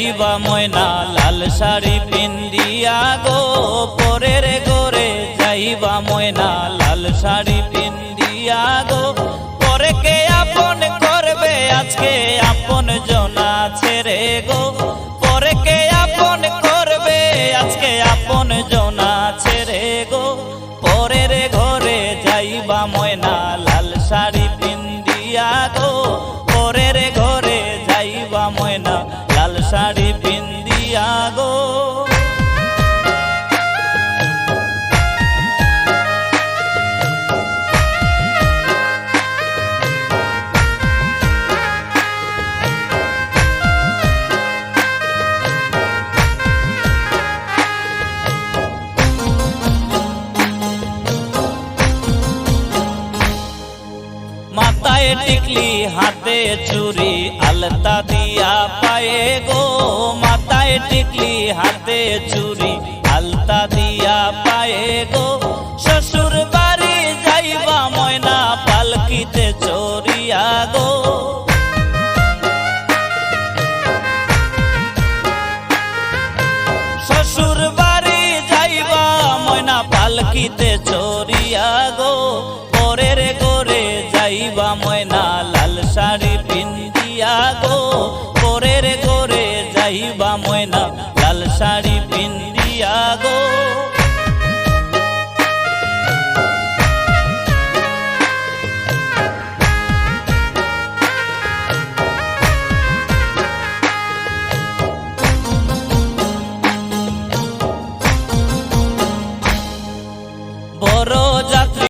যাইবা ময়না লাল শাড়ি পিন্দিয়া গো, পরের ঘরে যাইবা ময়না লাল শাড়ি পিন্দিয়া গো। পরে কে আপন করবে আজকে আপন জনা ছেড়ে গো, পরে কে আপন করবে আজকে আপন জনা ছেড়ে গো। পরের ঘরে যাইবা ময়না লাল শাড়ি পিন্দিয়া গো, পরের ঘরে যাইবা ময়না লাল শাড়ি পিন্দিয়া গো। মাথায় টিকলি হাতে চুরি আলতা দিয়া পায়ে গো, মাথায় টিকলি হাতে চুরি